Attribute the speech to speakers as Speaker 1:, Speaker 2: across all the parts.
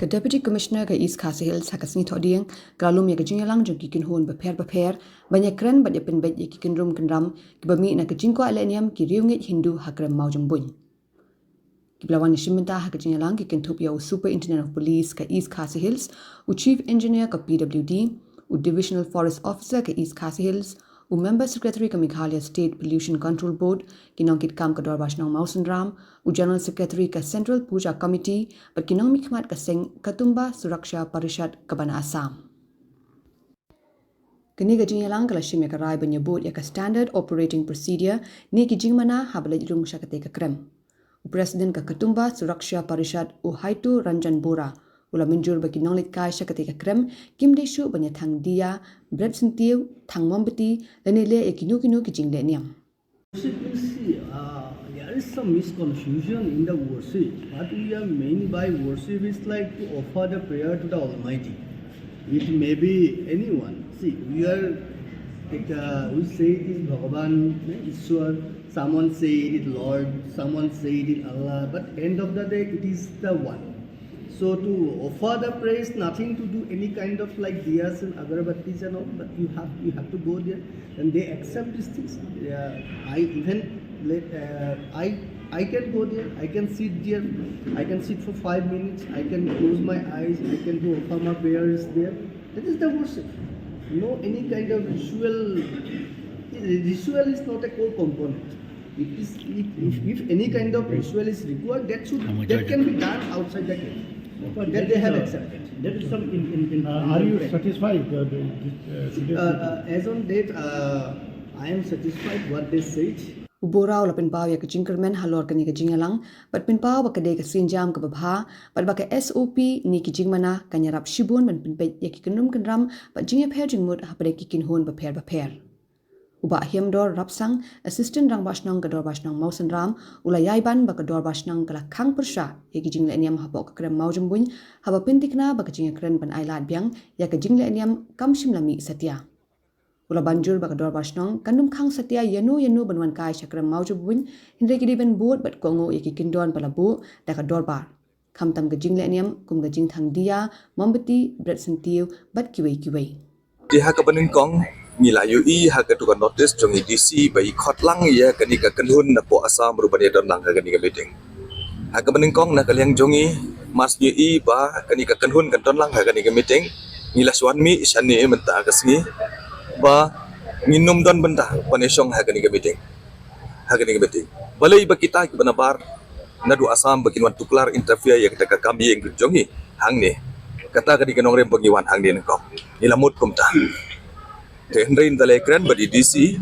Speaker 1: Ke Deputy Commissioner ke East Khasi Hills hakasni thoding kalum ya kejing lang jo kikin hon beper banyak keren banyak penbet ya kikin rum kenram ke bami na kejing ko alenium ki riungit Hindu hakrem maujum bun. Kiblawan shimenta hakajing lang kikin thup ya Superintendent of Police ke East Khasi Hills u Chief Engineer ke PWD u Divisional Forest Officer ke East Khasi Hills u Member Secretary ke Meghalaya State Pollution Control Board kinong kit kam ke Dorbash Nong Mausen Ram u General Secretary ke Central Puja Committee but kinong mikmat ke Seng Katumba Suraksha Parishad ke Bana Assam. Kini gajing yalang kala shime ke rai menyebut ya ke Standard Operating Procedure ni kijing mana habalaj rung syakate ke krem. U Presiden ke Katumba Suraksha Parishad u Haitu Ranjan Bora ula menjur bagi nonglit kai syakate ke krem kim desu banyak thang dia bread sentiu thang mombeti lenile ekinu kijing le niam.
Speaker 2: There is some misconfusion in the worship. What we are mean by worship is like to offer the prayer to the Almighty. It may be anyone. See, we say it is Bhagavan, Ishwar, someone say it is Lord, someone say it is Allah, but end of the day it is the one. So to offer the praise, nothing to do any kind of like diyas and agarbattis and all, but you have to go there and they accept these things. I can go there, I can sit there, I can sit for 5 minutes, I can close my eyes, I can go offer my prayers there. That is the worship. No any kind of ritual. Ritual is not a core component. It is if any kind of ritual is required, that can be done outside the cave. That they have accepted.
Speaker 3: That is some are you satisfied?
Speaker 2: As on date, I am satisfied what they said.
Speaker 1: Ubora ula pinpaw ya kejingkermen halor kani kejingalang, but pinpaw baka de kasinjam ke babha, but baka SOP ni kijingmana kanyarap shibun ban pinpet ya kikenrum kenram, but jingya per jingmut hapade kikin hon baper. Uba hiamdor rapsang assistant rang basnang kador basnang mausen ram ula yaiban baka dor basnang kala khang persha ya kijing le niam habok krem maujum buny haba pintikna baka jingya kren ban ailat biang ya kijing le niam kamshim lami satya. Ula banjur baka dor basnang kandum khang satya yanu banwan kai shakrem maujum buny hindre kidi ben bot bat kongo ya kikindon palabu daka dor bar. Kamtam kijing le niam kum kijing thang dia mombeti bread sentiu bat kiwei.
Speaker 4: Dia ka banin kong mila UI ha ka tukan notice jong DC bai khotlang ya kani ka kanhun na po Assam rubani don lang ka kani ka meeting ha ka banin kong na kalyang jongi mas UI ba kani ka kanhun kan don lang ka kani ka meeting mila swanmi isani menta kasni ba minum don benda panesong ha kani ka meeting balai ba kita ki banabar na du Assam bakin wan tuklar interview ya kita ka kami yang jongi hang ni kata kani ka nongrem pagiwan hang ni ko ilamut kumta Henry Dalekran badi DC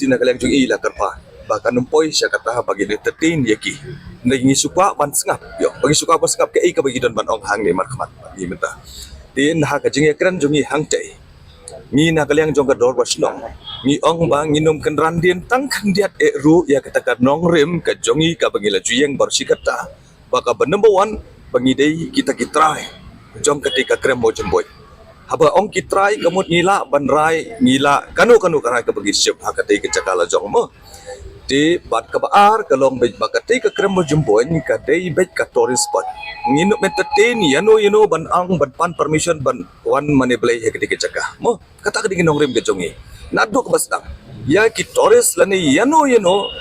Speaker 4: na kalang jung ila karpa baka numpoi siya kata bagi ni 13 yaki nagi suka ban sengap yo bagi suka ban sengap ke ka bagi don ban ong hang ni markhamat ni menta tin ha ka jing ekran jungi hang tai ni na kalang jong ka dor basnong ni ong bang nginum kan randien tang kan diat ru ya kata ka nong rem ka jongi ka bagi la juyeng barsikata baka ban number 1 bagi dei kita kitrai jong ketika krem mo jemboy haba ong kitrai kamut ngila banrai ngila kanu karai ka bagi siap hakati ke cakala jong mo di bat ka baar kalong bej bakati ka kremo jumboin ka dei bej ka tourist spot nginu entertain yano ban ang ban pan permission ban wan mane blai hakati ke cakah mo kata ka dinong rim ke jongi nadu ka basdang ya ki tourist lani yano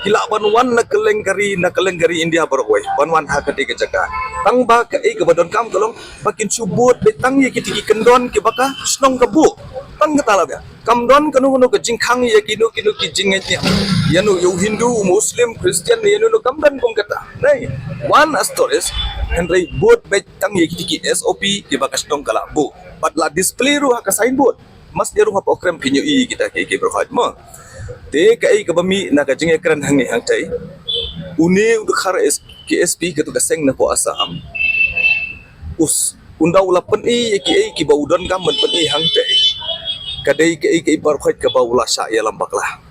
Speaker 4: kila ban wan na kelengkari India barwai ban wan hakati ke cakah tang ba ka ka badon kam kalong bakin subut betang ye kiti kendon ke baka snong ka bu tang katala ya kamdon kanu ke jingkhang ye kinu ki jingenya yanu yu Hindu Muslim Christian yanu no kamdan kum kata nei one stories henry boat betang ye kiti SOP ke baka snong kala bu patla display ru ka signboard mas dia ru program kinyu I kita ke berhad mo te kai ka bami na ka jing ekran hangi hang tai uni ukhar KSP ke tu ka seng na po Assam undau lapan ki baudon kam pen hang tai kadai ke bar khoi ka baula sha ya lambak lah